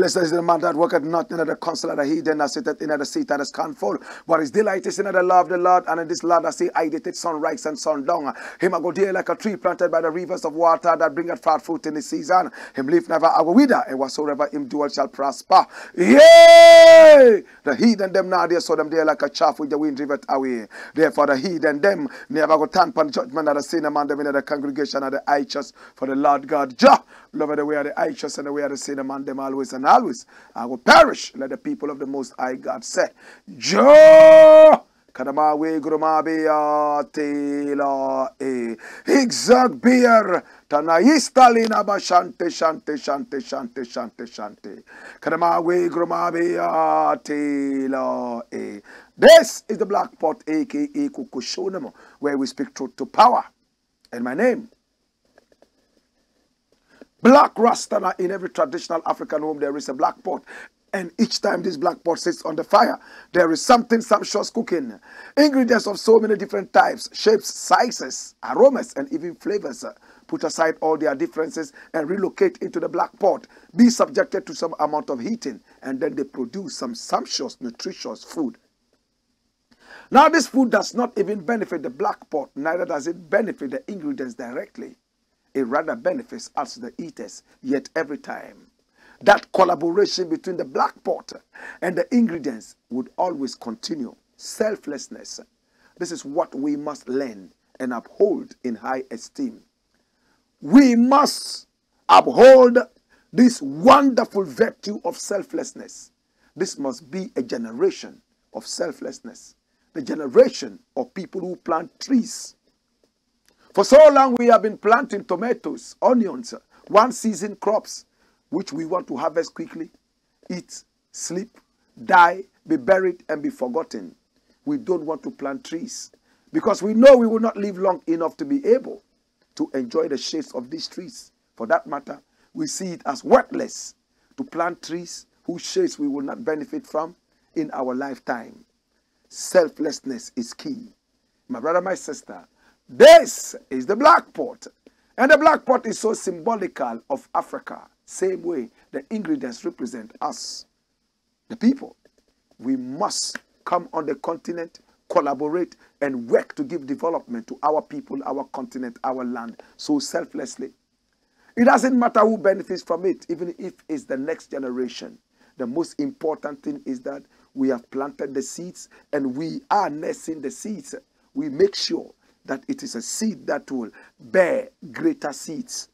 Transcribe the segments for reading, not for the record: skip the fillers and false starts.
Blessed is the man that worketh not in the counsel of the heathen, that sitteth in the seat that is scornful. But his delight is in the law of the Lord, and in this law that say, I did it sunrise and sundown. Him a go there like a tree planted by the rivers of water that bringeth forth fruit in the season. Him leaf never a go wither, and whatsoever him doeth shall prosper. Yea! The heathen them now there, so them there like a chaff with the wind driveth away. Therefore the heathen them never go stand upon the judgment of the sin among them in the congregation of the righteous. For the Lord God, Jah, love the way of the righteous and the way of the sin among them always and always. I will perish. Let the people of the Most High God say, Jah! Kadama we grumabia tela e higzag beer tanaistalina bashante shante shante shante shante shante. Kadama we grumabia tela e. This is the Black Pot, aka Kukushonamo, where we speak truth to power. And my name, Black Rasta. In every traditional African home there is a black pot. And each time this black pot sits on the fire, there is something sumptuous cooking. Ingredients of so many different types, shapes, sizes, aromas, and even flavors. Put aside all their differences and relocate into the black pot. Be subjected to some amount of heating, and then they produce some sumptuous, nutritious food. Now this food does not even benefit the black pot, neither does it benefit the ingredients directly. It rather benefits us, the eaters, yet every time. That collaboration between the black pot and the ingredients would always continue. Selflessness. This is what we must learn and uphold in high esteem. We must uphold this wonderful virtue of selflessness. This must be a generation of selflessness. The generation of people who plant trees. For so long we have been planting tomatoes, onions, one-season crops, which we want to harvest quickly, eat, sleep, die, be buried, and be forgotten. We don't want to plant trees because we know we will not live long enough to be able to enjoy the shades of these trees. For that matter, we see it as worthless to plant trees whose shades we will not benefit from in our lifetime. Selflessness is key. My brother, my sister, this is the black pot. And the black pot is so symbolical of Africa. Same way the ingredients represent us, the people. We must come on the continent, collaborate, and work to give development to our people, our continent, our land, so selflessly. It doesn't matter who benefits from it, even if it's the next generation. The most important thing is that we have planted the seeds and we are nursing the seeds. We make sure that it is a seed that will bear greater seeds.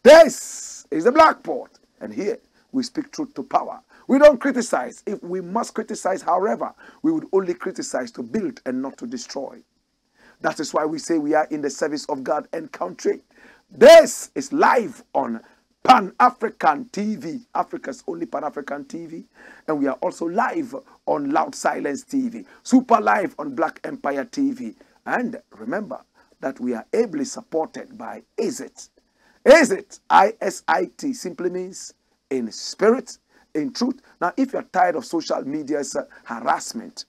This is the black pot, and here we speak truth to power. We don't criticize. If we must criticize, however, we would only criticize to build and not to destroy. That is why we say we are in the service of God and country. This is live on Pan-African TV, Africa's only Pan-African TV, and we are also live on Loud Silence TV, super live on Black Empire TV. And remember that we are ably supported by ISIT. ISIT, I-S-I-T, simply means in spirit, in truth. Now, if you're tired of social media's harassment,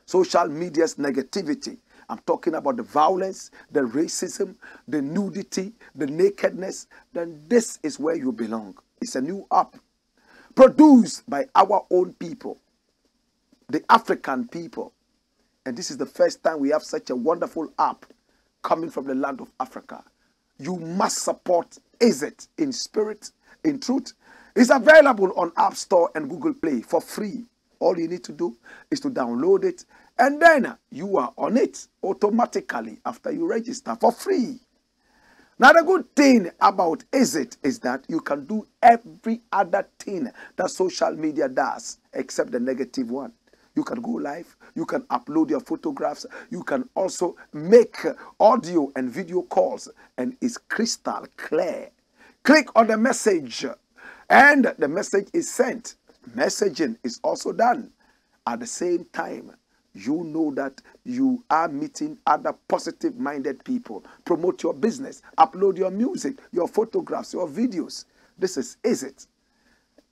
social media's negativity, I'm talking about the violence, the racism, the nudity, the nakedness, then this is where you belong. It's a new app produced by our own people, the African people. And this is the first time we have such a wonderful app coming from the land of Africa. You must support ISIT in spirit, in truth. It's available on App Store and Google Play for free. All you need to do is to download it And then you are on it automatically after you register for free. Now, the good thing about is that you can do every other thing that social media does except the negative one. You can go live, you can upload your photographs, you can also make audio and video calls, and it's crystal clear. Click on the message, and the message is sent. Messaging is also done. At the same time, you know that you are meeting other positive-minded people. Promote your business, upload your music, your photographs, your videos. This is it.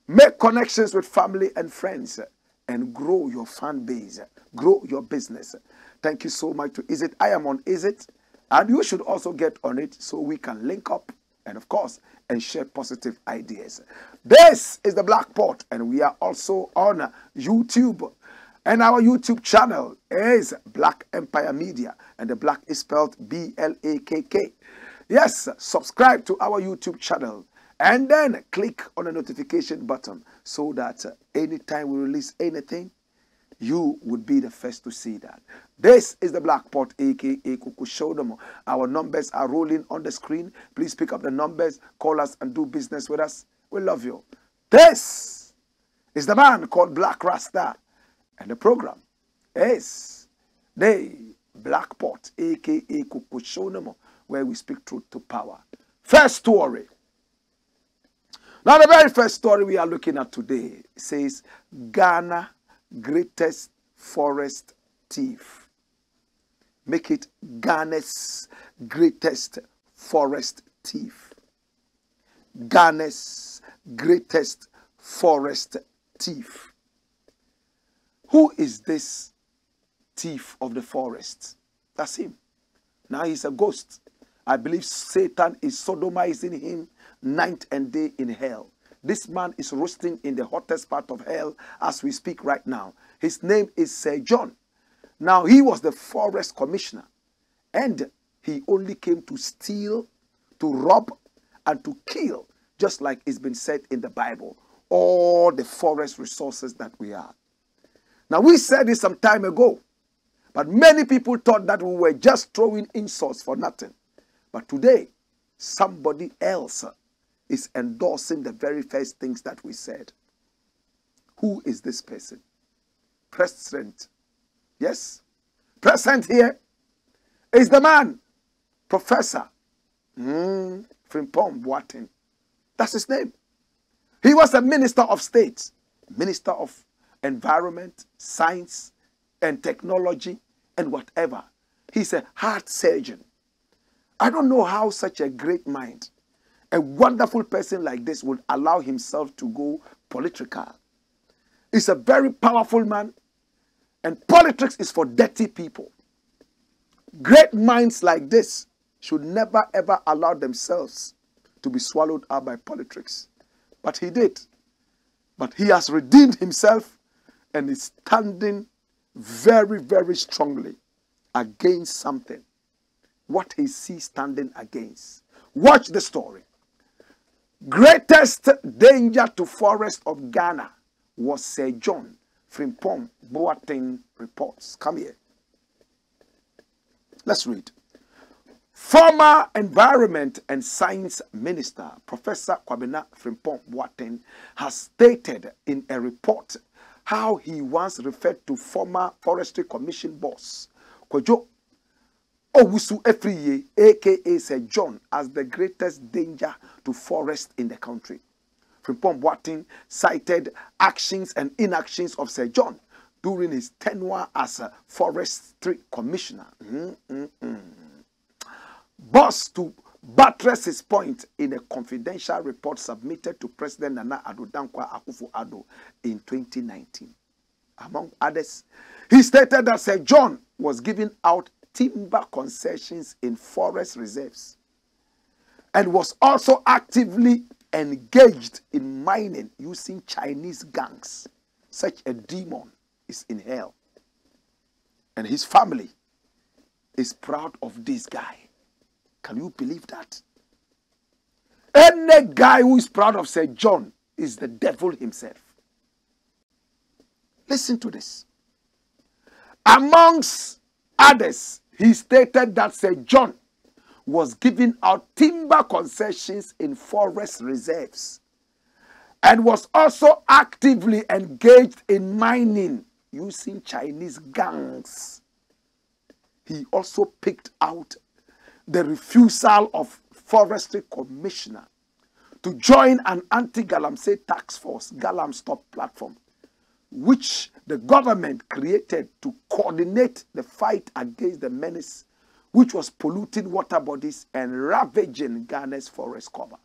Make connections with family and friends and grow your fan base, grow your business. Thank you so much to Is. I am on Is, and you should also get on it so we can link up and, of course, and share positive ideas. This is the Blakk Pot, and we are also on YouTube. And our YouTube channel is Blakk Empire Media, and the Blakk is spelled B-L-A-K-K. Yes, subscribe to our YouTube channel, and then click on the notification button so that anytime we release anything, you would be the first to see that. This is the Blakk Pot, aka Kuku Shodomo. Our numbers are rolling on the screen. Please pick up the numbers, call us, and do business with us. We love you. This is the man called Blakk Rasta, and the program is the Blakk Pot, aka Kuku Shodomo, where we speak truth to power. First story. Now, the very first story we are looking at today says Ghana greatest forest thief. Make it Ghana's greatest forest thief. Ghana's greatest forest thief. Who is this thief of the forest? That's him. Now he's a ghost. I believe Satan is sodomizing him night and day in hell. This man is roasting in the hottest part of hell as we speak right now. His name is Sir John. Now, he was the forest commissioner, and he only came to steal, to rob, and to kill, just like it's been said in the Bible, all the forest resources that we have. Now, we said this some time ago, but many people thought that we were just throwing insults for nothing. But today, somebody else is endorsing the very first things that we said. Who is this person? President. Yes, present here is the man, Professor Frimpong Boateng. That's his name. He was a minister of state, minister of environment, science, and technology, and whatever. He's a heart surgeon. I don't know how such a great mind, a wonderful person like this would allow himself to go political. He's a very powerful man, and politics is for dirty people. Great minds like this should never ever allow themselves to be swallowed up by politics. But he did. But he has redeemed himself and is standing very, very strongly against something. What is he standing against? Watch the story. Greatest danger to forest of Ghana was Sir John Frimpong Boateng reports. Come here. Let's read. Former Environment and Science Minister Professor Kwabena Frimpong Boateng has stated in a report how he once referred to former Forestry Commission boss KOJO Owusu Efriye, aka Sir John, as the greatest danger to forest in the country. Frimpong Boateng cited actions and inactions of Sir John during his tenure as a Forestry Commissioner. Boss to buttress his point in a confidential report submitted to President Nana Addo Dankwa Akufo-Addo in 2019. Among others, he stated that Sir John was giving out timber concessions in forest reserves and was also actively engaged in mining using Chinese gangs. Such a demon is in hell. And his family is proud of this guy. Can you believe that? Any guy who is proud of Sir John is the devil himself. Listen to this. Amongst others, he stated that Sir John was giving out timber concessions in forest reserves and was also actively engaged in mining using Chinese gangs. He also picked out the refusal of Forestry Commissioner to join an anti-Galamsey task force, Galam Stop Platform, which the government created to coordinate the fight against the menace which was polluting water bodies and ravaging Ghana's forest cover.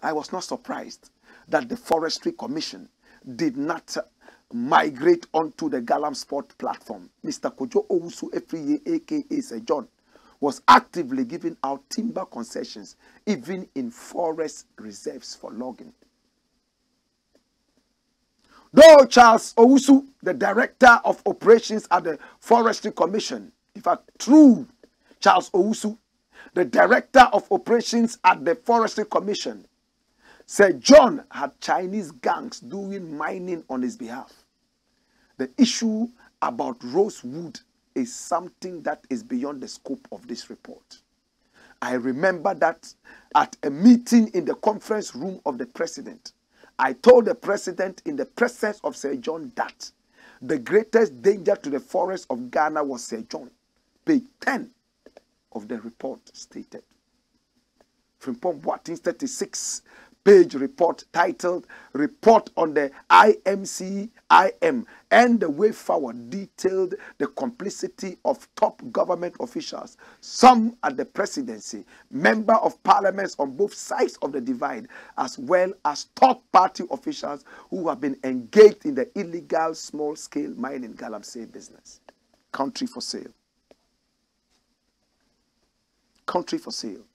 I was not surprised that the Forestry Commission did not migrate onto the Galam Sport platform. Mr. KOJO Owusu Efriye, aka Sir John, was actively giving out timber concessions, even in forest reserves for logging. Though Charles Owusu, the Director of Operations at the Forestry Commission, in fact, through Charles Owusu, the Director of Operations at the Forestry Commission, Sir John had Chinese gangs doing mining on his behalf. The issue about rosewood is something that is beyond the scope of this report. I remember that at a meeting in the conference room of the president, I told the president in the presence of Sir John that the greatest danger to the forests of Ghana was Sir John. Page 10 of the report stated. Frimpong Boateng's 36-page report titled Report on the IMCIM and the Way Forward detailed the complicity of top government officials, some at the presidency, member of parliaments on both sides of the divide, as well as top party officials who have been engaged in the illegal small-scale mining Galamsey business. Country for sale. Country for sale.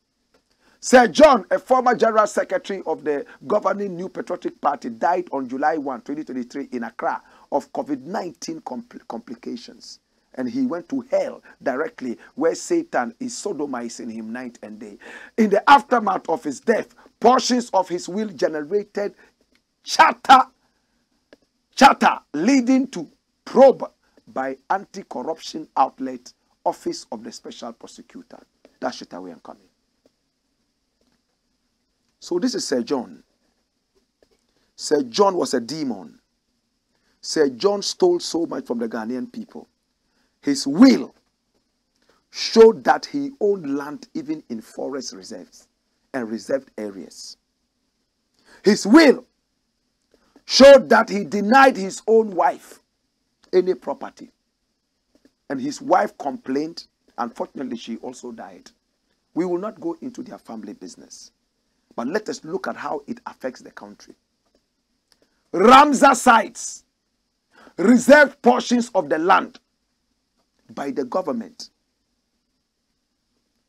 Sir John, a former general secretary of the governing New Patriotic Party, died on July 1, 2023 in Accra of COVID-19 complications. And he went to hell directly, where Satan is sodomizing him night and day. In the aftermath of his death, portions of his will generated chatter leading to probe by anti-corruption outlet, Office of the Special Prosecutor. That's it away and coming. So this is Sir John. Sir John was a demon. Sir John stole so much from the Ghanaian people. His will showed that he owned land even in forest reserves and reserved areas. His will showed that he denied his own wife any property. And his wife complained. Unfortunately, she also died. We will not go into their family business. But let us look at how it affects the country. Ramsar sites, reserved portions of the land by the government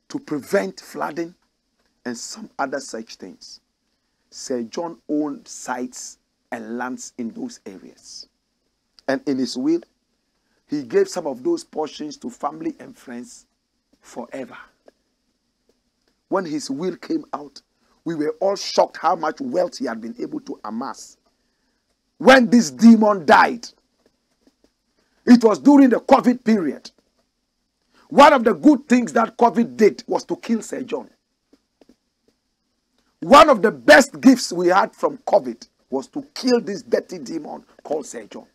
to prevent flooding and some other such things. Sir John owned sites and lands in those areas. And in his will, he gave some of those portions to family and friends forever. When his will came out, we were all shocked how much wealth he had been able to amass. When this demon died, it was during the COVID period. One of the good things that COVID did was to kill Sir John. One of the best gifts we had from COVID was to kill this dirty demon called Sir John.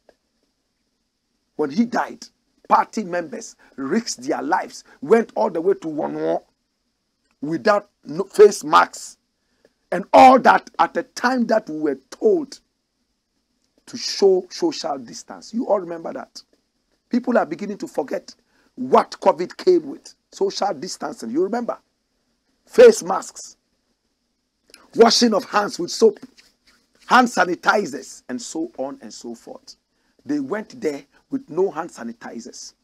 When he died, party members risked their lives, went all the way to Wonwo without face masks, and all that at a time that we were told to show social distance. You all remember that. People are beginning to forget what COVID came with. Social distancing. You remember? Face masks. Washing of hands with soap. Hand sanitizers. And so on and so forth. They went there with no hand sanitizers.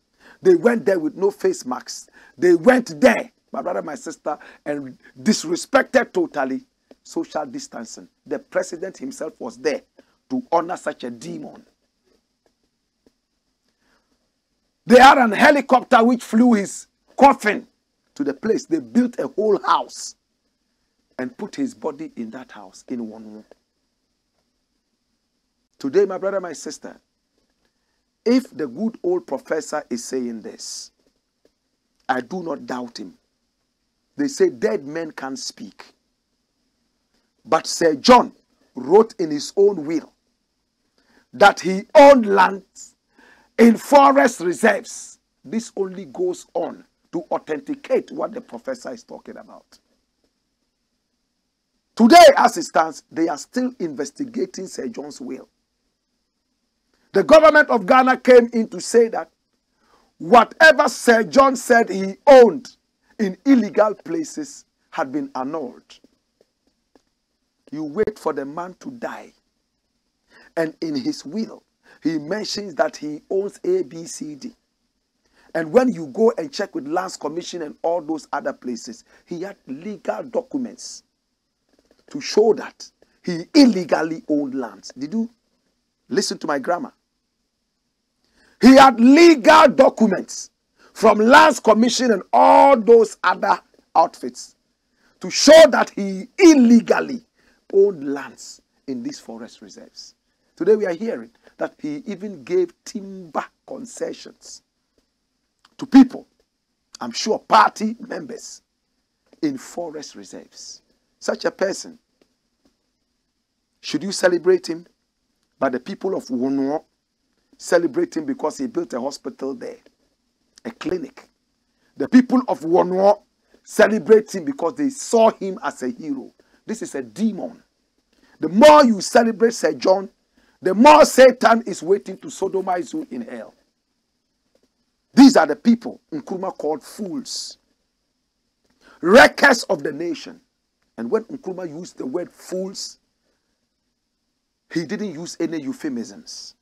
They went there with no face masks. They went there, my brother, my sister, and disrespected totally social distancing. The president himself was there to honor such a demon. They had an helicopter which flew his coffin to the place. They built a whole house and put his body in that house in one room. Today, my brother, my sister, If the good old professor is saying this, I do not doubt him. They say dead men can't speak. But Sir John wrote in his own will that he owned lands in forest reserves. This only goes on to authenticate what the professor is talking about. Today, as it stands, they are still investigating Sir John's will. The government of Ghana came in to say that whatever Sir John said he owned in illegal places had been annulled. You wait for the man to die, and in his will, he mentions that he owns A, B, C, D. And when you go and check with Lands Commission and all those other places, he had legal documents to show that he illegally owned lands. Did you listen to my grammar? He had legal documents from Lands Commission and all those other outfits to show that he illegally owned lands in these forest reserves. Today we are hearing that he even gave timber concessions to people, I'm sure party members, in forest reserves. Such a person, should you celebrate him? But the people of Wonuo celebrate him because he built a hospital there, a clinic. The people of Wonuo celebrate him because they saw him as a hero. This is a demon. The more you celebrate Sir John, the more Satan is waiting to sodomize you in hell. These are the people Nkrumah called fools, wreckers of the nation. And when Nkrumah used the word fools, he didn't use any euphemisms.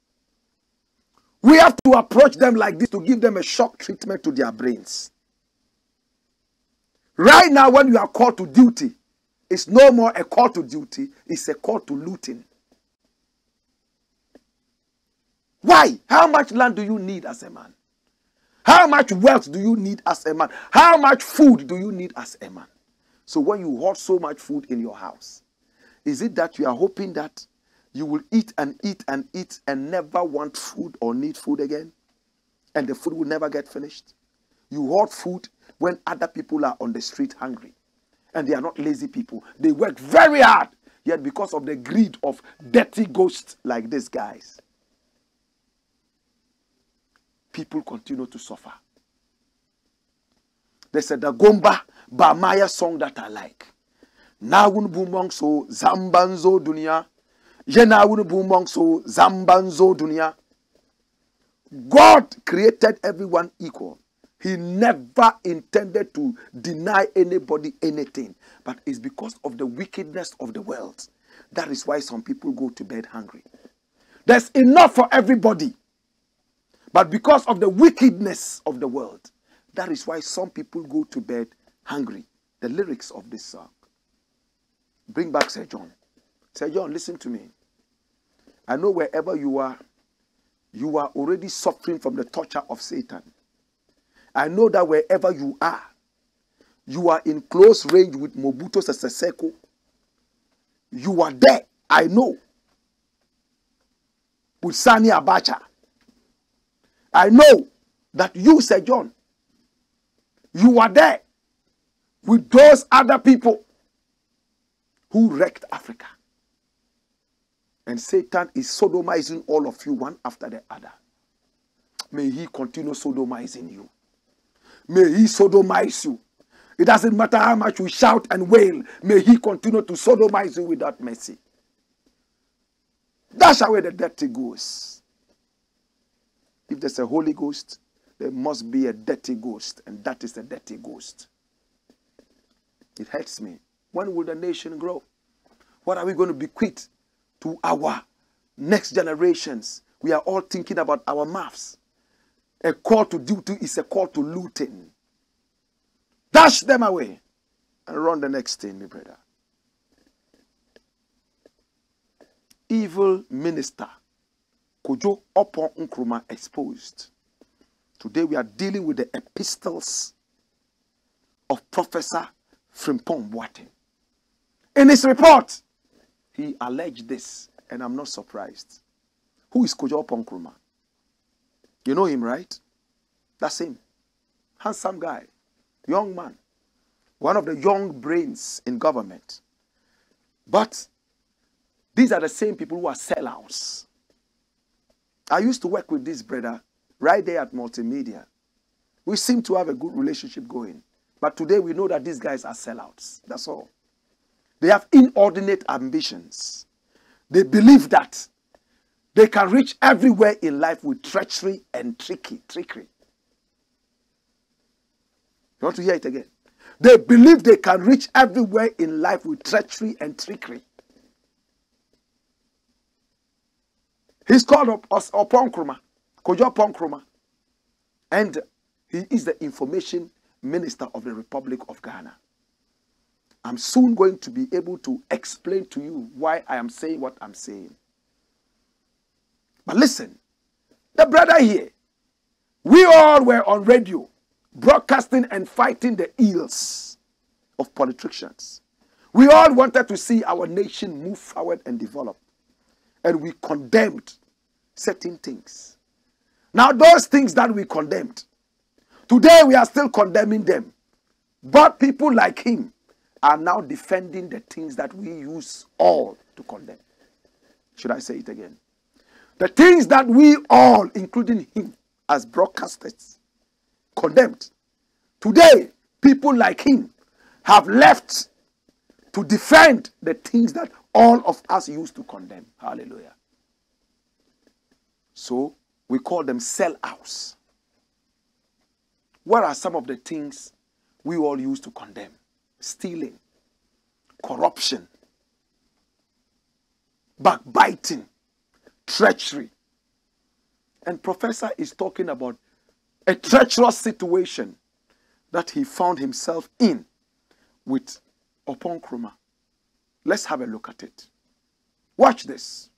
We have to approach them like this to give them a shock treatment to their brains. Right now, when you are called to duty, it's no more a call to duty, it's a call to looting. Why? How much land do you need as a man? How much wealth do you need as a man? How much food do you need as a man? So when you hoard so much food in your house, is it that you are hoping that you will eat and eat and eat and never want food or need food again? And the food will never get finished? You hoard food when other people are on the street hungry. And they are not lazy people. They work very hard. Yet because of the greed of dirty ghosts like these guys, people continue to suffer. There's a Dagomba Bamaya song that I like. Na wun bumong so zambanzo dunia. Yena wun bumong so zambanzo dunia. God created everyone equal. He never intended to deny anybody anything. But it's because of the wickedness of the world. That is why some people go to bed hungry. There's enough for everybody. But because of the wickedness of the world, that is why some people go to bed hungry. The lyrics of this song. Bring back Sir John. Sir John, listen to me. I know wherever you are already suffering from the torture of Satan. I know that wherever you are in close range with Mobutu Sese Seko. You are there, I know, with Sani Abacha. I know that you, Sir John, you are there with those other people who wrecked Africa. And Satan is sodomizing all of you one after the other. May he continue sodomizing you. May he sodomize you. It doesn't matter how much we shout and wail. May he continue to sodomize you without mercy. That's the way the dirty goes. If there's a Holy Ghost, there must be a dirty ghost. And that is a dirty ghost. It hurts me. When will the nation grow? What are we going to bequeath to our next generations? We are all thinking about our mouths. A call to duty is a call to looting. Dash them away and run the next thing, my brother. Evil minister KOJO OPPONG NKRUMAH exposed. Today we are dealing with the epistles of Professor Frimpong Boateng. In his report, he alleged this, and I'm not surprised. Who is KOJO OPPONG NKRUMAH? You know him, right? That's him. Handsome guy. Young man. One of the young brains in government. But these are the same people who are sellouts. I used to work with this brother right there at Multimedia. We seem to have a good relationship going. But today we know that these guys are sellouts. That's all. They have inordinate ambitions. They believe that they can reach everywhere in life with treachery and trickery. You want to hear it again? They believe they can reach everywhere in life with treachery and trickery. He's called OPPONG, KOJO OPPONG, and he is the information minister of the Republic of Ghana. I'm soon going to be able to explain to you why I am saying what I'm saying. But listen, the brother here, we all were on radio, broadcasting and fighting the ills of politicians. We all wanted to see our nation move forward and develop. And we condemned certain things. Now those things that we condemned, today we are still condemning them. But people like him are now defending the things that we use all to condemn. Should I say it again? The things that we all, including him as broadcasters, condemned. Today, people like him have left to defend the things that all of us used to condemn. Hallelujah. So, we call them sellouts. What are some of the things we all used to condemn? Stealing, corruption, backbiting, treachery. And Professor is talking about a treacherous situation that he found himself in with OPPONG. Let's have a look at it. Watch this.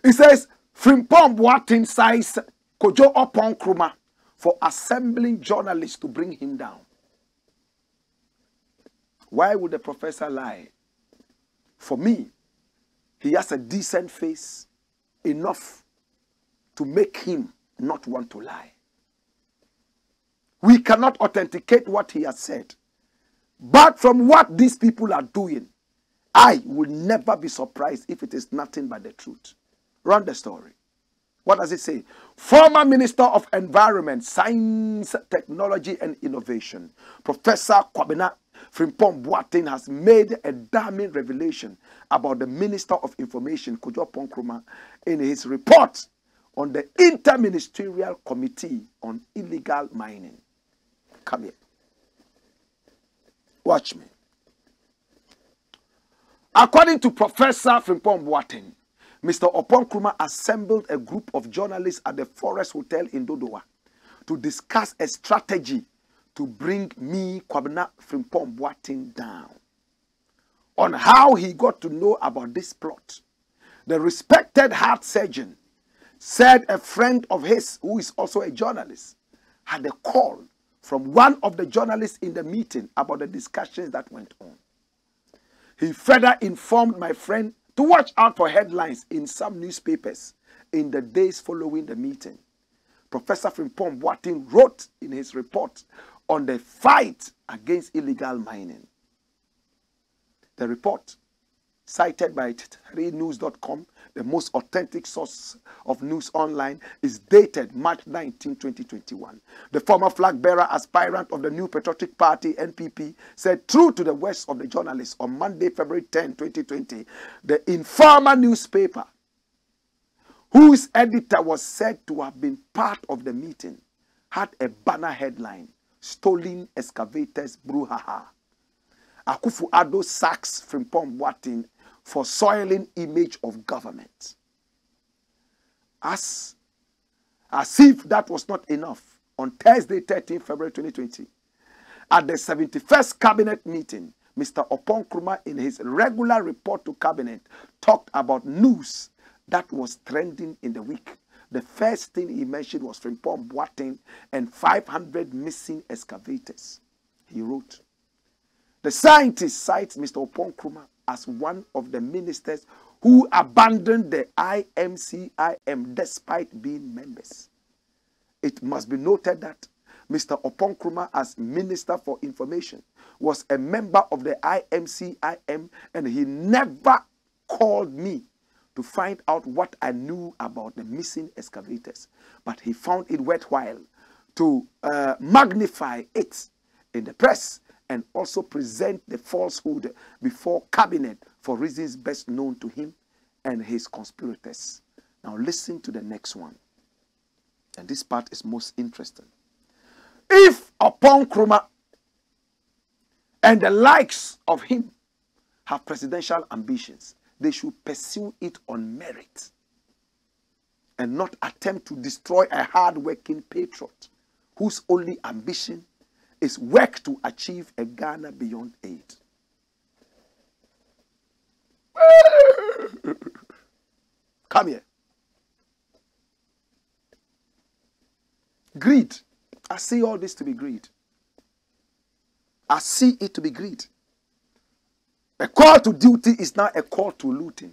It says, Frimpong Boateng cites KOJO OPPONG for assembling journalists to bring him down. Why would the professor lie? For me, he has a decent face enough to make him not want to lie. We cannot authenticate what he has said. But from what these people are doing, I will never be surprised if it is nothing but the truth. Run the story. What does it say? Former Minister of Environment, Science, Technology and Innovation, Professor Kwabena Frimpong Boateng has made a damning revelation about the Minister of Information, KOJO OPPONG, in his report on the Interministerial Committee on Illegal Mining. Come here. Watch me. According to Professor Frimpong Boateng, Mr. OPPONG assembled a group of journalists at the Forest Hotel in Dodowa to discuss a strategy to bring me, Kwabena Frimpong Boateng, down. On how he got to know about this plot, the respected heart surgeon said a friend of his, who is also a journalist, had a call from one of the journalists in the meeting about the discussions that went on. He further informed my friend to watch out for headlines in some newspapers in the days following the meeting. Professor Frimpong Boateng wrote in his report on the fight against illegal mining. The report, cited by 3news.com, the most authentic source of news online, is dated March 19, 2021. The former flag bearer aspirant of the New Patriotic Party, NPP, said true to the words of the journalist on Monday, February 10, 2020, the Informer newspaper, whose editor was said to have been part of the meeting, had a banner headline, "Stolen Excavators Brouhaha. Akufo-Addo sacks Frimpong Boateng for soiling image of government." As if that was not enough, on Thursday, 13 February 2020, at the 71st Cabinet meeting, Mr. OPPONG, in his regular report to Cabinet, talked about news that was trending in the week. The first thing he mentioned was Frimpong Boateng and 500 missing excavators. He wrote, the scientist cites Mr. OPPONG as one of the ministers who abandoned the IMCIM despite being members. it must be noted that Mr. Oppong Nkrumah, as Minister for Information, was a member of the IMCIM, and he never called me to find out what I knew about the missing excavators. But he found it worthwhile to magnify it in the press and also present the falsehood before cabinet for reasons best known to him and his conspirators. Now listen to the next one. And this part is most interesting. If Oppong Nkrumah and the likes of him have presidential ambitions, they should pursue it on merit and not attempt to destroy a hard-working patriot whose only ambition is work to achieve a Ghana beyond aid. Come here. Greed. I see all this to be greed. I see it to be greed. A call to duty is now a call to looting.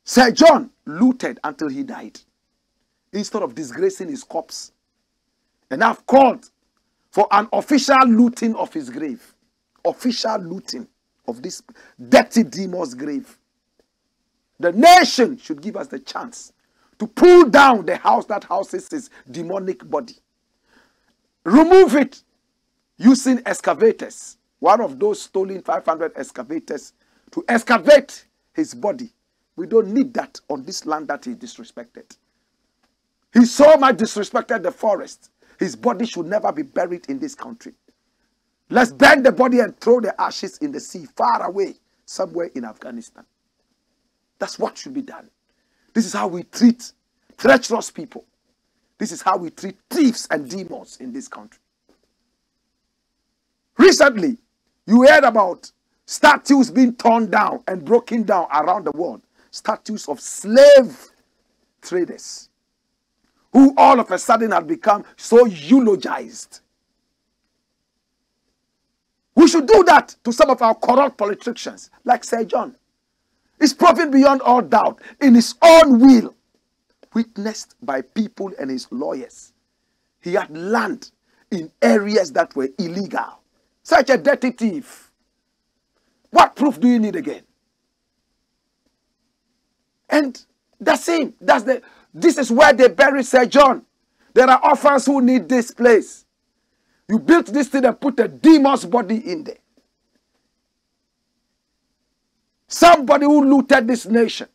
Sir John looted until he died, instead of disgracing his corpse. And I've called for an official looting of his grave. Official looting of this dirty demon's grave. The nation should give us the chance to pull down the house that houses his demonic body. Remove it using excavators. One of those stolen 500 excavators to excavate his body. We don't need that on this land that he disrespected. He so much disrespected the forest. His body should never be buried in this country. Let's burn the body and throw the ashes in the sea, far away, somewhere in Afghanistan. That's what should be done. This is how we treat treacherous people. This is how we treat thieves and demons in this country. Recently, you heard about statues being torn down and broken down around the world. Statues of slave traders who all of a sudden had become so eulogized. We should do that to some of our corrupt politicians, like Sir John. It's proven beyond all doubt, in his own will, witnessed by people and his lawyers. He had land in areas that were illegal. Such a dirty thief. What proof do you need again? And that's him. This is where they bury Sir John. There are orphans who need this place. You built this thing and put a demon's body in there. Somebody who looted this nation.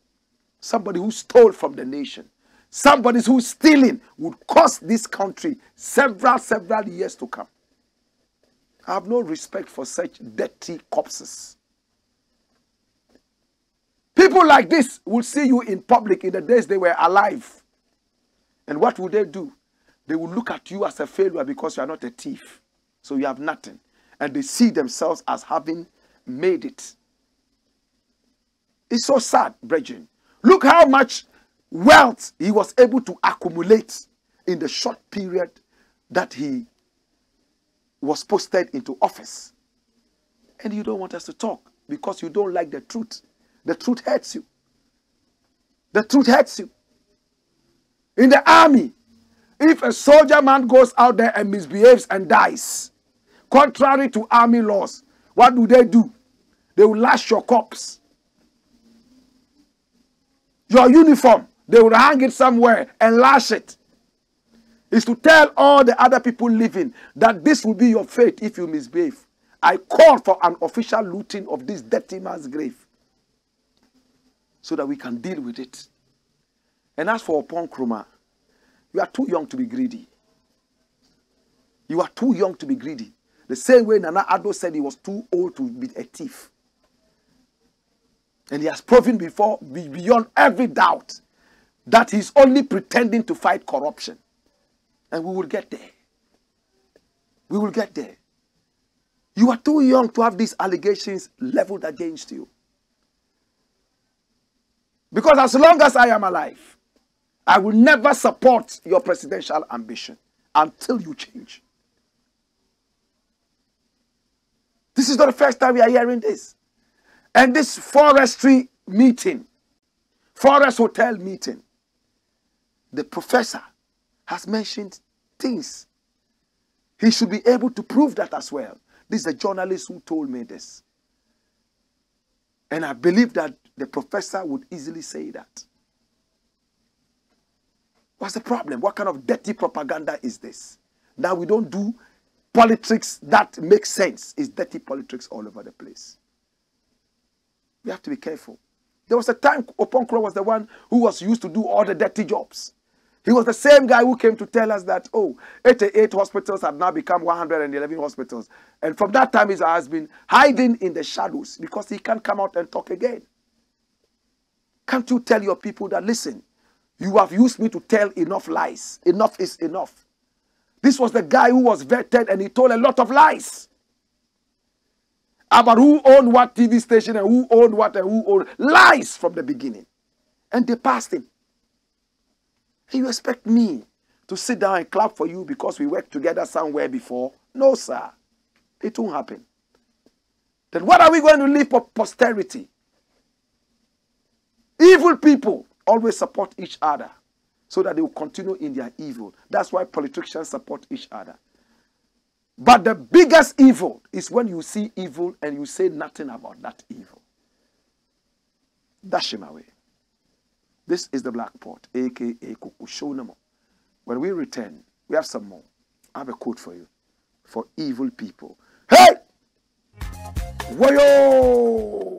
Somebody who stole from the nation. Somebody who's stealing would cost this country several years to come. I have no respect for such dirty corpses. People like this will see you in public in the days they were alive. And what will they do? They will look at you as a failure because you are not a thief. So you have nothing. And they see themselves as having made it. It's so sad, brethren. Look how much wealth he was able to accumulate in the short period that he was posted into office. And you don't want us to talk because you don't like the truth. The truth hurts you. The truth hurts you. In the army, if a soldier man goes out there and misbehaves and dies, contrary to army laws, what do? They will lash your corpse. Your uniform, they will hang it somewhere and lash it. It's to tell all the other people living that this will be your fate if you misbehave. I call for an official looting of this dirty man's grave so that we can deal with it. And as for Oppong Nkrumah, you are too young to be greedy. You are too young to be greedy. The same way Nana Addo said he was too old to be a thief. And he has proven beyond every doubt that he's only pretending to fight corruption. And we will get there. We will get there. You are too young to have these allegations leveled against you. Because as long as I am alive, I will never support your presidential ambition until you change. This is not the first time we are hearing this. And this forestry meeting, forest hotel meeting, the professor has mentioned things. He should be able to prove that as well. This is a journalist who told me this. And I believe that the professor would easily say that. What's the problem? What kind of dirty propaganda is this? Now we don't do politics that makes sense. It's dirty politics all over the place. We have to be careful. There was a time OPPONG was the one who was used to do all the dirty jobs. He was the same guy who came to tell us that, 88 hospitals have now become 111 hospitals. And from that time, he has been hiding in the shadows because he can't come out and talk again. Can't you tell your people that, listen, you have used me to tell enough lies. Enough is enough. This was the guy who was vetted and he told a lot of lies about who owned what TV station and who owned what and who owned lies from the beginning. And they passed him. And you expect me to sit down and clap for you because we worked together somewhere before? No, sir. It won't happen. Then what are we going to leave for posterity? Evil people always support each other so that they will continue in their evil. That's why politicians support each other. But the biggest evil is when you see evil and you say nothing about that evil. Dash him away. This is the Blakk Pot, a.k.a. Kukushounamo. When we return, we have some more. I have a quote for you. For evil people. Hey! Wayo!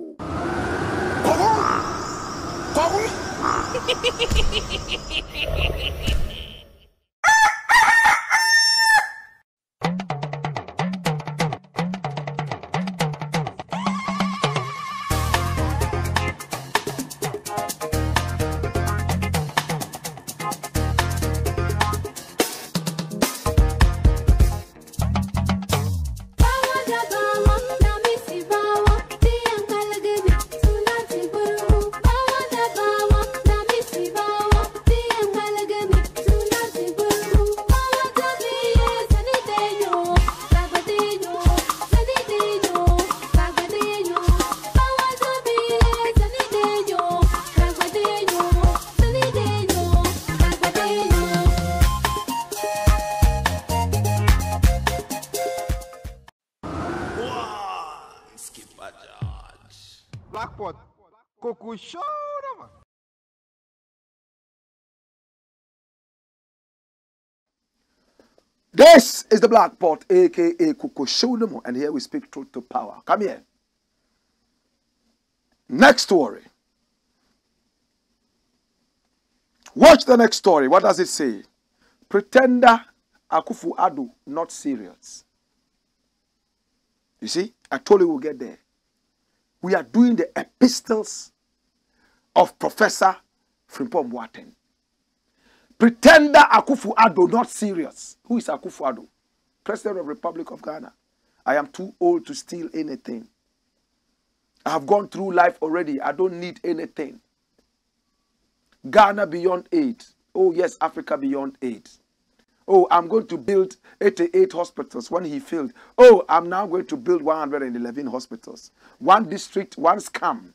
Blakk Pot, Kukushounamo. This is the Blakk Pot, a.k.a. Kukushounamo, and here we speak truth to power. Come here. Next story. Watch the next story. What does it say? Pretender Akufo-Addo not serious. You see, I told you we'll get there. We are doing the epistles of Professor Frimpong Boateng. Pretender Akufo-Addo not serious. Who is Akufo-Addo? President of the Republic of Ghana. I am too old to steal anything. I have gone through life already. I don't need anything. Ghana beyond aid. Oh yes, Africa beyond aid. Oh, I'm going to build 88 hospitals when he failed. Oh, I'm now going to build 111 hospitals. One district, one scam.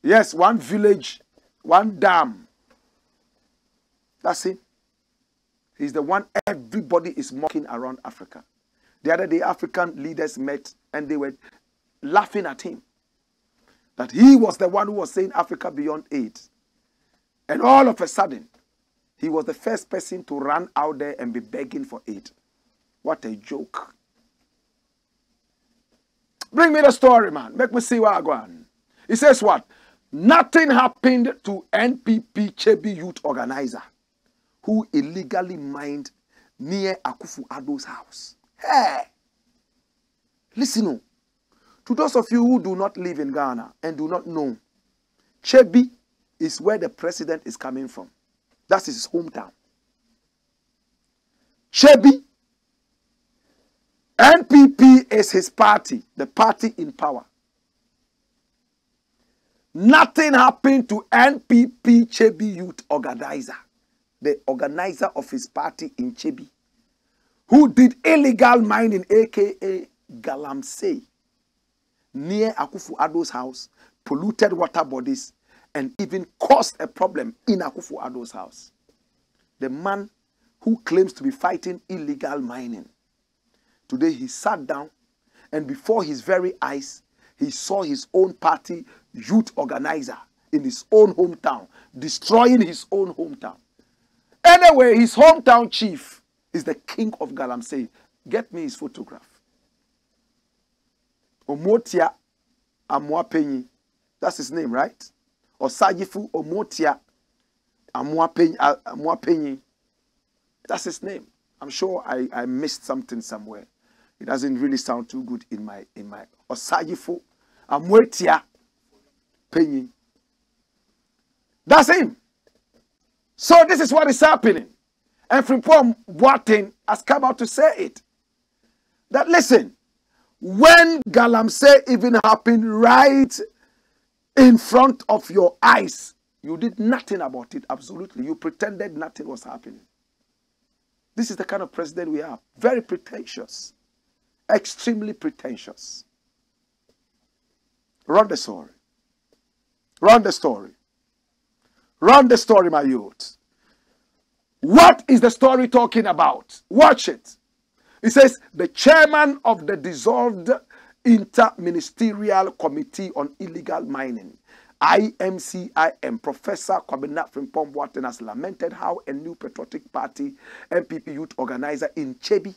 Yes, one village, one dam. That's it. He's the one everybody is mocking around Africa. The other day, African leaders met and they were laughing at him. That he was the one who was saying Africa beyond aid. And all of a sudden, he was the first person to run out there and be begging for aid. What a joke. Bring me the story, man. Make me see where I go on. He says what? Nothing happened to NPP Chebi youth organizer who illegally mined near Akufo-Addo's house. Hey! Listen, to those of you who do not live in Ghana and do not know, Chebi is where the president is coming from. That's his hometown. Chebi, NPP is his party, the party in power. Nothing happened to NPP Chebi youth organizer, the organizer of his party in Chebi, who did illegal mining, aka Galamsey, near Akufo-Addo's house, polluted water bodies, and even caused a problem in Akufo-Addo's house. the man who claims to be fighting illegal mining. Today he sat down, and before his very eyes, he saw his own party youth organizer in his own hometown, destroying his own hometown. Anyway, his hometown chief is the king of Galamsey. Get me his photograph. Omotia Amuapenyi. That's his name, right? Osajifu Omotia Amuapenyi. That's his name. I'm sure I missed something somewhere. It doesn't really sound too good in my Osajifu Amuetia Penyi. That's him. So this is what is happening. And Frimpong Boateng has come out to say it. That listen, when Galamsey even happened right in front of your eyes, you did nothing about it, absolutely. You pretended nothing was happening. This is the kind of president we have. Very pretentious. Extremely pretentious. Run the story. Run the story. Run the story, my youth. What is the story talking about? Watch it. It says, the chairman of the dissolved Inter-Ministerial Committee on Illegal Mining, IMCIM, Professor Kwabena Frimpong Boateng, has lamented how a new patriotic party, MPP youth organizer in Chebi,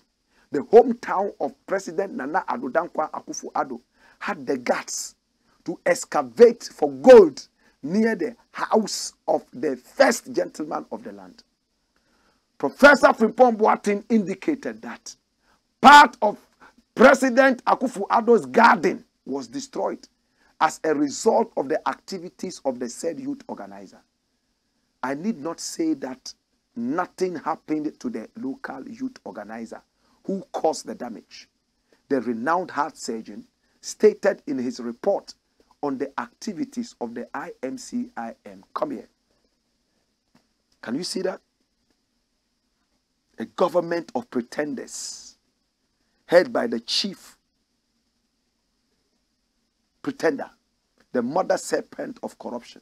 the hometown of President Nana Addo Dankwa Akufo-Addo, had the guts to excavate for gold near the house of the first gentleman of the land. Professor Frimpong Boateng indicated that part of President Akufo-Addo's garden was destroyed as a result of the activities of the said youth organizer. I need not say that nothing happened to the local youth organizer who caused the damage. The renowned heart surgeon stated in his report on the activities of the IMCIM. Come here. Can you see that? A government of pretenders, headed by the chief pretender, the mother serpent of corruption.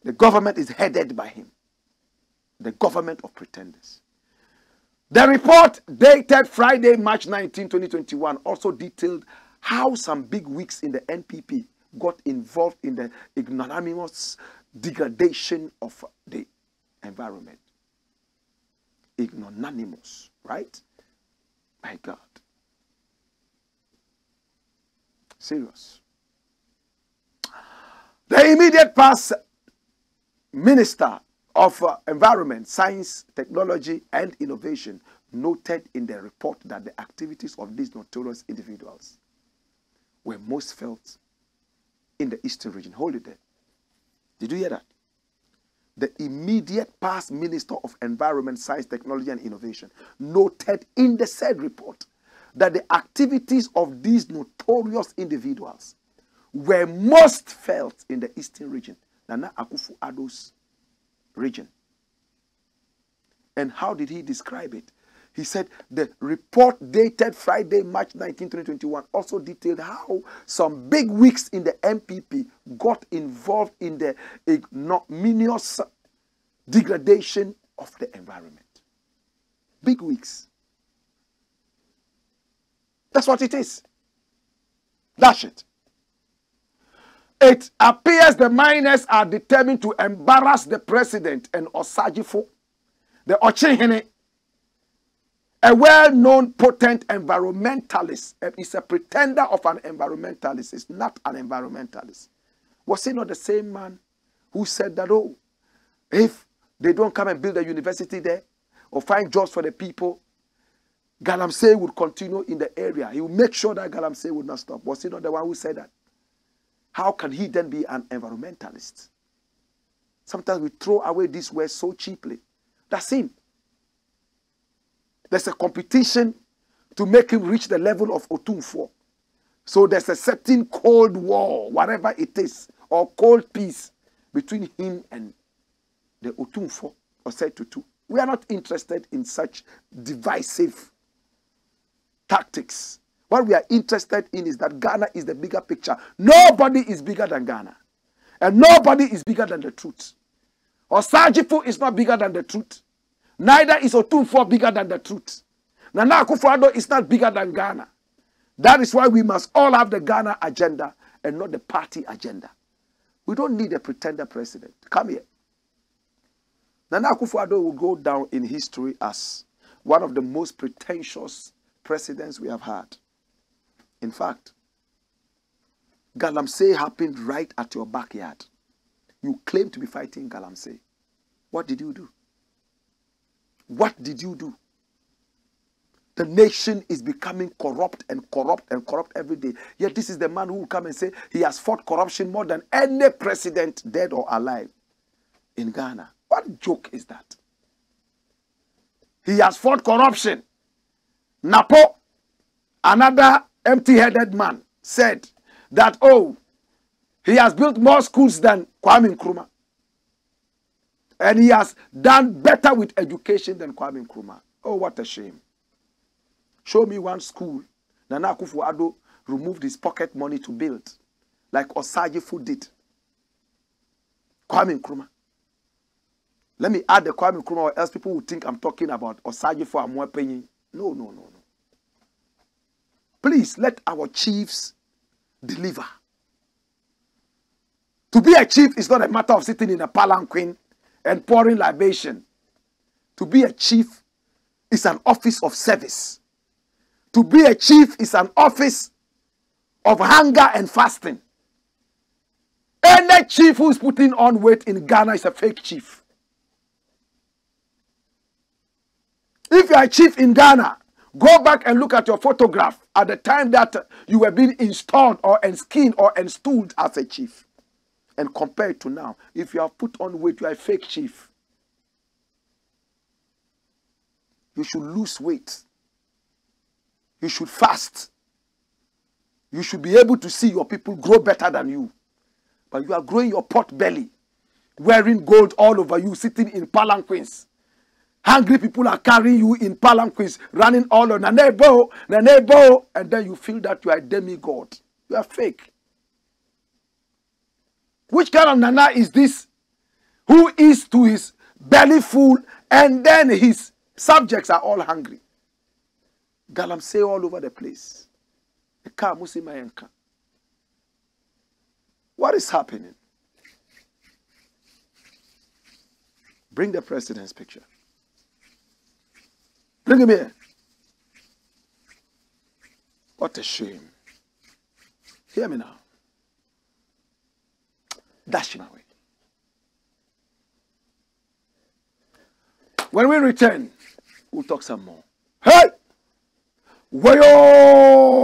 The government is headed by him. The government of pretenders. The report dated Friday, March 19, 2021 also detailed how some big wigs in the NPP got involved in the ignominious degradation of the environment. Ignominious, right? My God. Serious. The immediate past Minister of Environment, Science, Technology and Innovation noted in the report that the activities of these notorious individuals were most felt in the eastern region. Hold it there. Did you hear that? The immediate past Minister of Environment, Science, Technology and Innovation noted in the said report that the activities of these notorious individuals were most felt in the eastern region, Nana Akufo-Addo's region. And how did he describe it? He said the report dated Friday, March 19, 2021 also detailed how some big wigs in the MPP got involved in the ignominious degradation of the environment. Big wigs. That's what it is. Dash it. It appears the miners are determined to embarrass the president and Osajifu, the Ochenhene, a well-known potent environmentalist. He's a pretender of an environmentalist. He's not an environmentalist. Was he not the same man who said that, oh, if they don't come and build a university there or find jobs for the people, Galamsey would continue in the area. He would make sure that Galamsey would not stop. Was he not the one who said that? How can he then be an environmentalist? Sometimes we throw away this word so cheaply. That's him. There's a competition to make him reach the level of Otumfo. So there's a certain cold war, whatever it is, or cold peace between him and the Otumfo or Setutu. We are not interested in such divisive tactics. What we are interested in is that Ghana is the bigger picture. Nobody is bigger than Ghana. And nobody is bigger than the truth. Osajifo is not bigger than the truth. Neither is Otumfuo bigger than the truth. Nana Akufo-Addo is not bigger than Ghana. That is why we must all have the Ghana agenda and not the party agenda. We don't need a pretender president. Come here. Nana Akufo-Addo will go down in history as one of the most pretentious presidents we have had. In fact, Galamsey happened right at your backyard. You claim to be fighting Galamsey. What did you do? What did you do? The nation is becoming corrupt and corrupt and corrupt every day. Yet this is the man who will come and say he has fought corruption more than any president dead or alive in Ghana. What joke is that? He has fought corruption. Napo, another empty-headed man, said that, oh, he has built more schools than Kwame Nkrumah. And he has done better with education than Kwame Nkrumah. Oh, what a shame. Show me one school Nana Akufo-Addo removed his pocket money to build, like Osajifo did. Kwame Nkrumah. Let me add the Kwame Nkrumah, or else people will think I'm talking about Osajifo and Mwepenyi. No, no, no, no. Please let our chiefs deliver. To be a chief is not a matter of sitting in a palanquin and pouring libation. To be a chief is an office of service. To be a chief is an office of hunger and fasting. Any chief who is putting on weight in Ghana is a fake chief. If you are a chief in Ghana, go back and look at your photograph at the time that you were being installed or skinned or installed as a chief. And compare it to now. If you have put on weight, you are a fake chief. You should lose weight. You should fast. You should be able to see your people grow better than you. But you are growing your pot belly, wearing gold all over you, sitting in palanquins. Hungry people are carrying you in palanquins, running all on Nanebo, and then you feel that you are a demigod. You are fake. Which kind of Nana is this? Who is to his belly full and then his subjects are all hungry? Galamsey all over the place. What is happening? Bring the president's picture. Bring him here. What a shame. Hear me now. Dash him away. When we return, we'll talk some more. Hey! Wayo!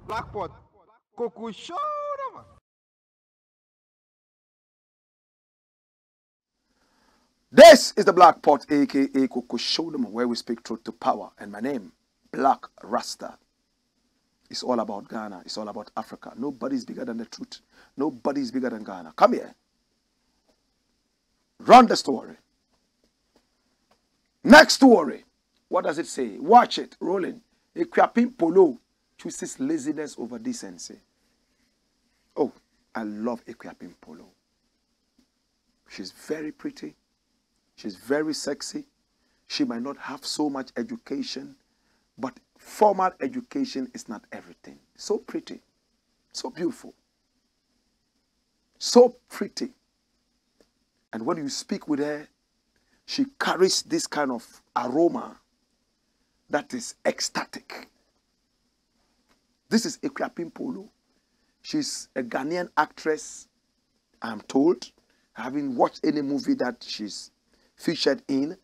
Blakk KOJO show them. This is the Blakk Pot, aka KOJO show them, where we speak truth to power. And my name, Blakk RASTA. It's all about Ghana. It's all about Africa. Nobody is bigger than the truth. Nobody is bigger than Ghana. Come here. Run the story. Next story. What does it say? Watch it. Rolling. AKUAPIM POLO chooses laziness over decency. Oh, I love AKUAPIM POLO. She's very pretty. She's very sexy. She might not have so much education, but formal education is not everything. So pretty. So beautiful. So pretty. And when you speak with her, She carries this kind of aroma that is ecstatic. This is AKUAPIM Polo. She's a Ghanaian actress, I'm told. I haven't watched any movie that she's featured in.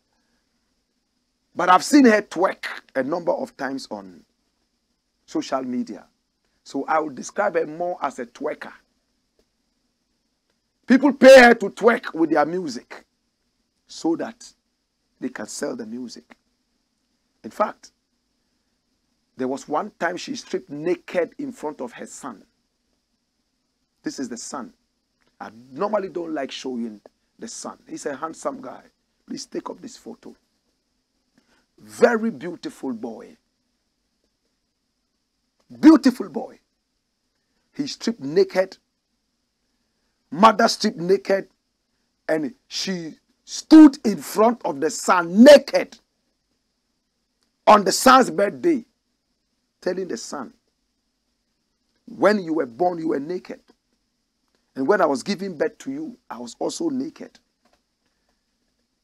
But I've seen her twerk a number of times on social media. So I would describe her more as a twerker. People pay her to twerk with their music so that they can sell the music. In fact, there was one time she stripped naked in front of her son. This is the son. I normally don't like showing the son. He's a handsome guy. Please take up this photo. Very beautiful boy. Beautiful boy. He stripped naked. Mother stripped naked. And she stood in front of the son naked on the son's birthday, telling the son, when you were born, you were naked. And when I was giving birth to you, I was also naked.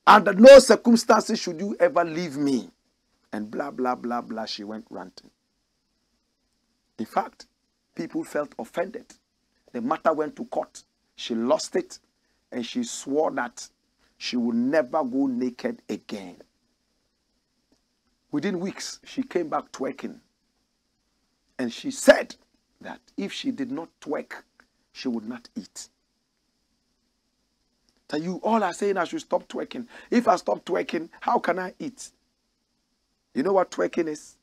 Under no circumstances should you ever leave me. And blah, blah, blah, blah, she went ranting. In fact, people felt offended. The matter went to court. She lost it, and she swore that she would never go naked again. Within weeks, she came back twerking. And she said that if she did not twerk, she would not eat. So you all are saying I should stop twerking. If I stop twerking, how can I eat? You know what twerking is?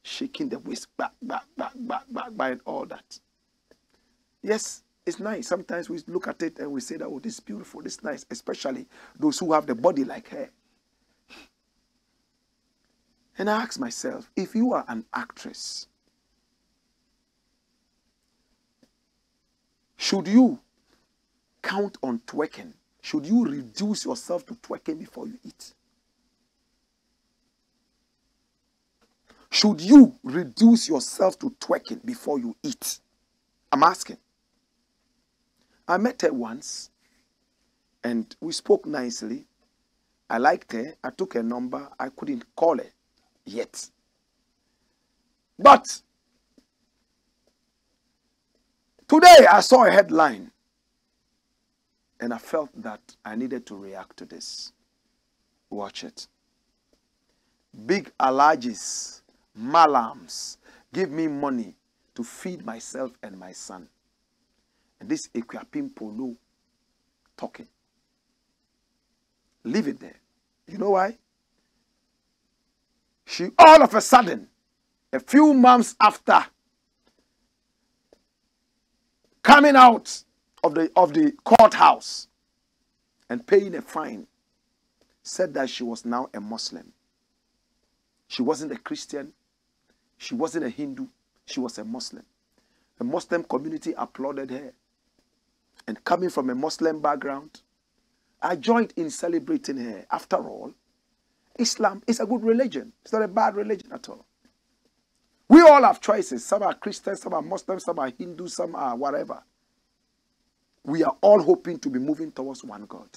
Shaking the waist back, and all that. Yes, it's nice. Sometimes we look at it and we say that, oh, this is beautiful, this is nice. Especially those who have the body like her. And I ask myself, if you are an actress, should you count on twerking? Should you reduce yourself to twerking before you eat? Should you reduce yourself to twerking before you eat? I'm asking. I met her once and we spoke nicely. I liked her. I took her number. I couldn't call her yet. But today I saw a headline and I felt that I needed to react to this. Watch it. Big Alhajis, Malams, give me money to feed myself and my son. And this AKUAPIM Polo talking. Leave it there. You know why? She all of a sudden, a few months after coming out of the courthouse and paying a fine, said that she was now a Muslim. She wasn't a Christian. She wasn't a Hindu. She was a Muslim. The Muslim community applauded her. And coming from a Muslim background, I joined in celebrating her. After all, Islam is a good religion. It's not a bad religion at all. We all have choices. Some are Christians, some are Muslims, some are Hindus, some are whatever. We are all hoping to be moving towards one God.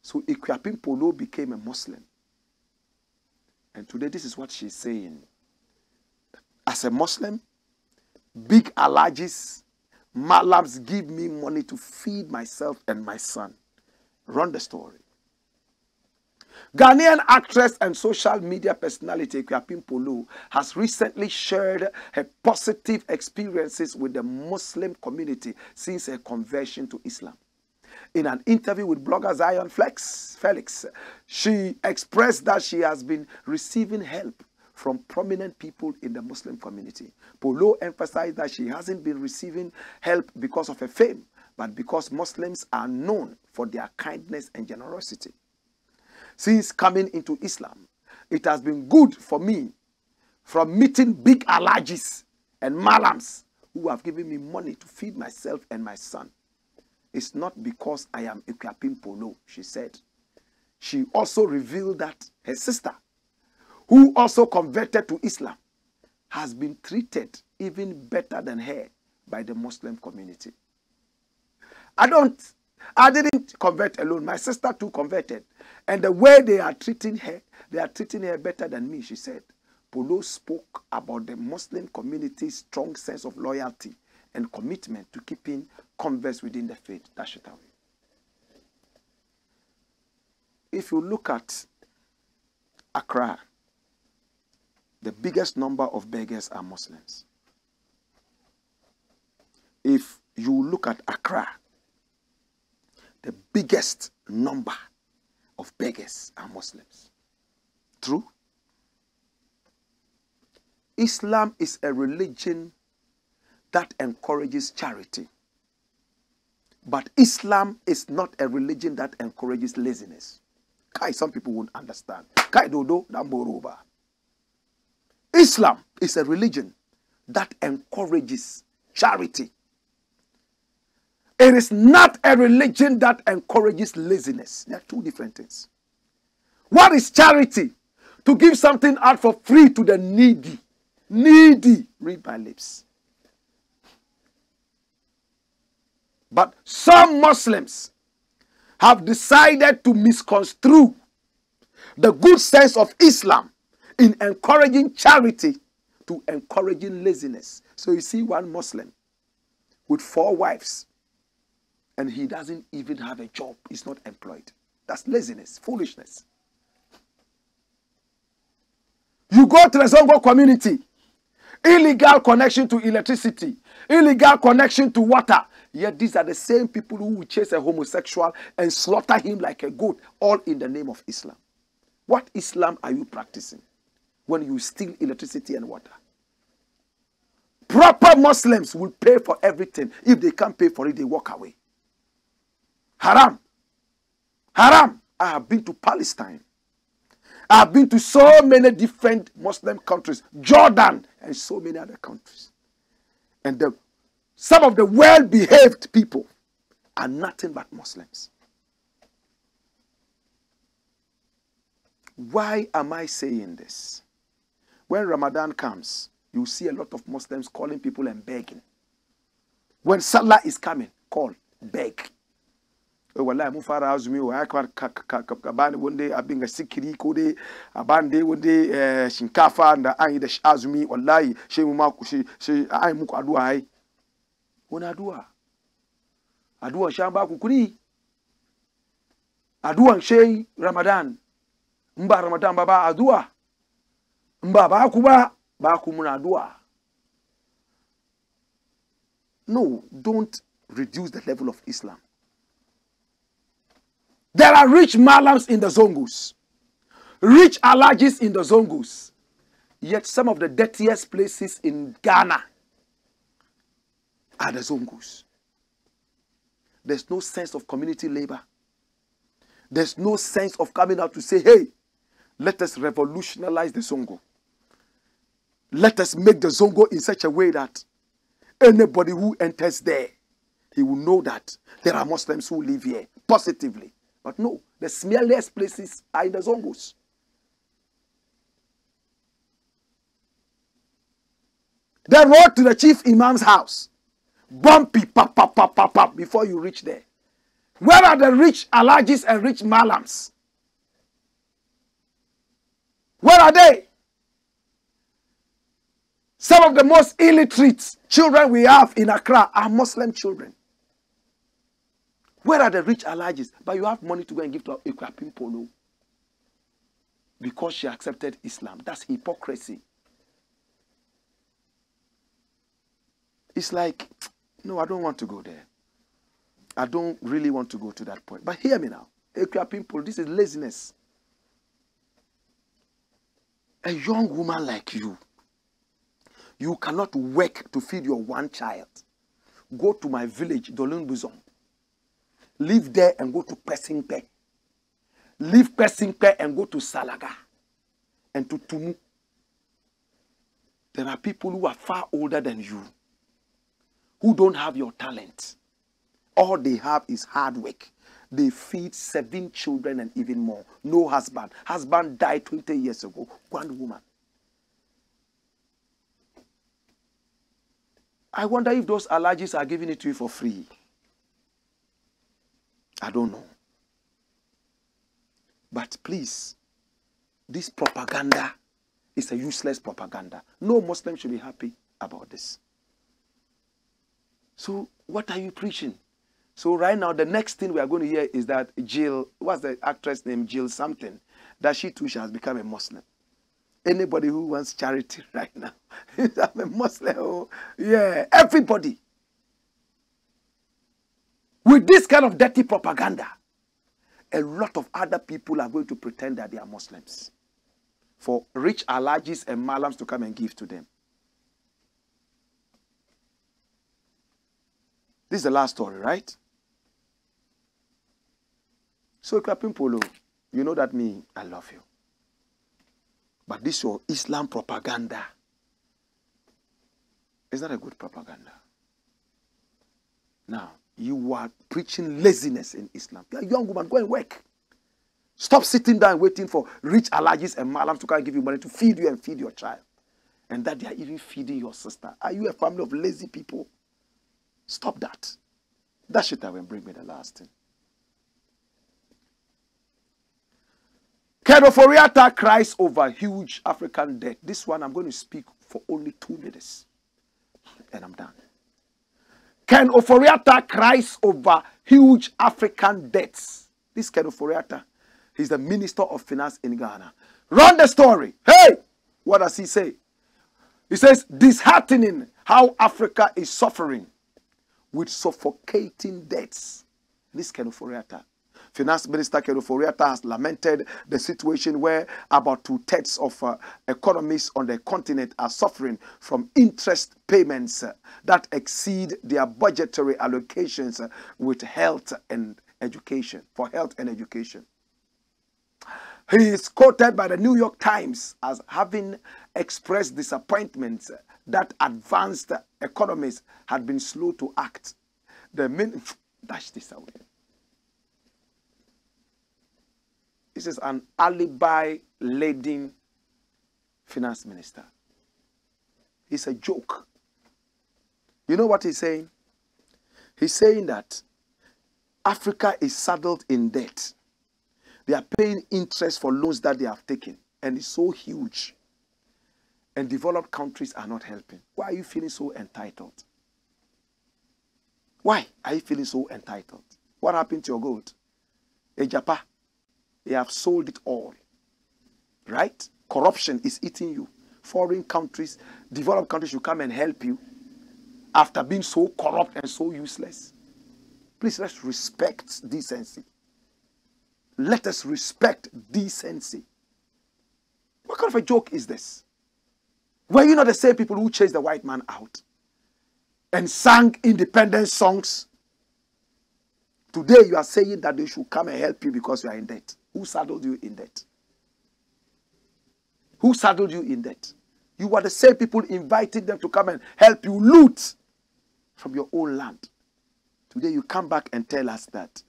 So AKUAPIM Polo became a Muslim. And today this is what she's saying. As a Muslim, big Alhajis, Malams give me money to feed myself and my son. Run the story. Ghanaian actress and social media personality AKUAPIM Polo has recently shared her positive experiences with the Muslim community since her conversion to Islam. In an interview with blogger Zion Felix, she expressed that she has been receiving help from prominent people in the Muslim community. Polo emphasized that she hasn't been receiving help because of her fame, but because Muslims are known for their kindness and generosity. Since coming into Islam, it has been good for me from meeting big Alhajis and Malams who have given me money to feed myself and my son. It's not because I am AKUAPIM Polo, she said. She also revealed that her sister, who also converted to Islam, has been treated even better than her by the Muslim community. I don't I didn't convert alone. My sister too converted. And the way they are treating her better than me, she said. Polo spoke about the Muslim community's strong sense of loyalty and commitment to keeping converts within the faith. Dash it away. If you look at Accra, the biggest number of beggars are Muslims. If you look at Accra, the biggest number of beggars are Muslims. True? Islam is a religion that encourages charity. But Islam is not a religion that encourages laziness. Some people won't understand. Islam is a religion that encourages charity. It is not a religion that encourages laziness. They are two different things. What is charity? To give something out for free to the needy. Needy. Read my lips. But some Muslims have decided to misconstrue the good sense of Islam in encouraging charity to encouraging laziness. So you see one Muslim with 4 wives and he doesn't even have a job. He's not employed. That's laziness, foolishness. You go to the Zongo community, illegal connection to electricity, illegal connection to water. Yet these are the same people who will chase a homosexual and slaughter him like a goat, all in the name of Islam. What Islam are you practicing when you steal electricity and water? Proper Muslims will pay for everything. If they can't pay for it, they walk away. Haram. Haram. I have been to Palestine. I have been to so many different Muslim countries, Jordan, and so many other countries. And some of the well-behaved people are nothing but Muslims. Why am I saying this? When Ramadan comes, you see a lot of Muslims calling people and begging. When Salah is coming, call, beg. Wallahi mu fara azumi wa kabani wonde abinga sikiri ko de abande wonde shinkafa da an yi da azumi wallahi she mu ma ku she ai muku addu'a ai wani addu'a shan ba ku kuri addu'an she Ramadan mba Ramadan ba addu'a mba ba ku muna addu'a. No, don't reduce the level of Islam. There are rich Malams in the Zongus, rich Alhajis in the Zongus. Yet some of the dirtiest places in Ghana are the Zongus. There's no sense of community labor. There's no sense of coming out to say, hey, let us revolutionize the Zongo. Let us make the Zongo in such a way that anybody who enters there, he will know that there are Muslims who live here positively. But no, the smelliest places are in the Zongos. The road to the chief imam's house, bumpy, pop, pop, pop, pop, pop, before you reach there. Where are the rich Alhajis and rich Malams? Where are they? Some of the most illiterate children we have in Accra are Muslim children. Where are the rich Alhajis? But you have money to go and give to AKUAPIM POLO because she accepted Islam. That's hypocrisy. It's like, no, I don't want to go there. I don't really want to go to that point. But hear me now. AKUAPIM POLO, this is laziness. A young woman like you cannot work to feed your one child. Go to my village, Dolin Buzon. Live there and go to Pesingpe. Leave Pesingpe and go to Salaga and to Tumu. There are people who are far older than you, who don't have your talent. All they have is hard work. They feed 7 children and even more. No husband. Husband died 20 years ago. One woman. I wonder if those Alhajis are giving it to you for free. I don't know. But please, this propaganda is a useless propaganda. No Muslim should be happy about this. So what are you preaching? So right now, the next thing we are going to hear is that Jill, what's the actress name, Jill something, that she too has become a Muslim. Anybody who wants charity right now, I'm a Muslim. Oh, yeah, everybody. With this kind of dirty propaganda, a lot of other people are going to pretend that they are Muslims for rich alajis and malams to come and give to them. This is the last story, right? So, AKUAPIM Polo, you know that me, I love you. But this your Islam propaganda is not a good propaganda. Now, you are preaching laziness in Islam. You're a young woman, go and work. Stop sitting down waiting for rich alajis and malams to come and give you money to feed you and feed your child. And that they are even feeding your sister. Are you a family of lazy people? Stop that. That shit that will bring me the last thing. OFORI-ATTA cries over huge African debt. This one I'm going to speak for only 2 minutes. And I'm done. OFORI-ATTA cries over huge African debts. This OFORI-ATTA, he's the Minister of Finance in Ghana. Run the story. Hey! What does he say? He says, disheartening how Africa is suffering with suffocating debts. This OFORI-ATTA. Finance Minister OFORI-ATTA has lamented the situation where about 2/3 of economies on the continent are suffering from interest payments that exceed their budgetary allocations with health and education, for health and education. He is quoted by the New York Times as having expressed disappointment that advanced economies had been slow to act. Dash this away. This is an alibi-laden finance minister. It's a joke. You know what he's saying? He's saying that Africa is saddled in debt. They are paying interest for loans that they have taken. And it's so huge. And developed countries are not helping. Why are you feeling so entitled? Why are you feeling so entitled? What happened to your gold? Japan. They have sold it all. Right? Corruption is eating you. Foreign countries, developed countries should come and help you after being so corrupt and so useless. Please, let's respect decency. Let us respect decency. What kind of a joke is this? Were you not the same people who chased the white man out and sang independence songs? Today you are saying that they should come and help you because you are in debt. Who saddled you in debt? Who saddled you in debt? You were the same people inviting them to come and help you loot from your own land. Today you come back and tell us that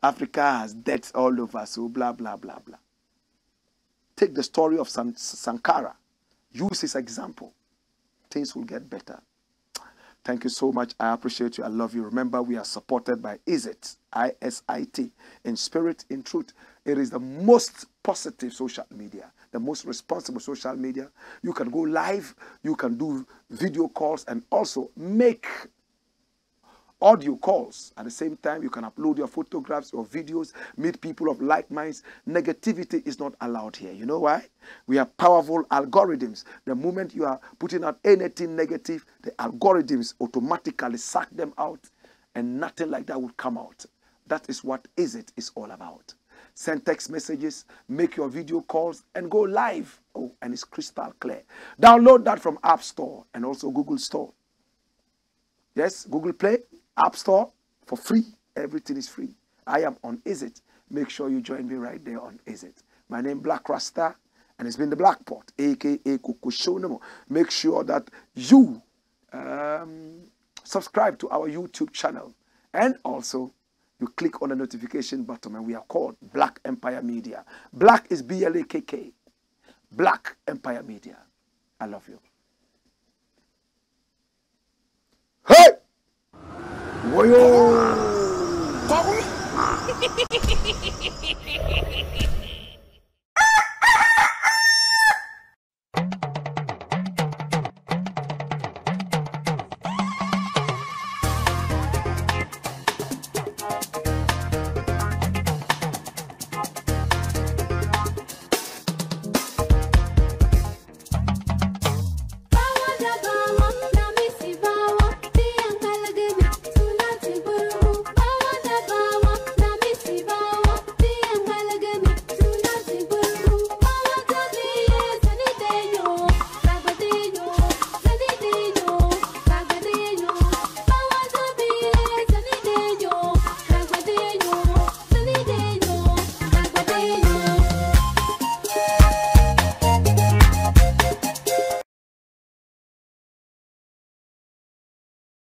Africa has debts all over, so blah, blah, blah, blah. Take the story of Sankara. Use his example. Things will get better. Thank you so much. I appreciate you. I love you. Remember, we are supported by ISIT, I-S-I-T, in spirit, in truth. It is the most positive social media, the most responsible social media. You can go live, you can do video calls, and also make audio calls. At the same time, you can upload your photographs or videos, meet people of like minds. Negativity is not allowed here. You know why? We have powerful algorithms. The moment you are putting out anything negative, the algorithms automatically suck them out, and nothing like that will come out. That is what ISIT is all about. Send text messages, make your video calls, and go live. Oh, and it's crystal clear. Download that from App Store and also Google Store. Yes, Google Play, App Store, for free. Everything is free. I am on ISIT. Make sure you join me right there on ISIT. My name is Blakk Rasta, and it's been the Blakk Pot, a.k.a. KOJO. Make sure that you subscribe to our YouTube channel. And also, you click on the notification button, and we are called Blakk Empire Media. Blakk is B-L-A-K-K. Blakk Empire Media. I love you. Hey! Woyo!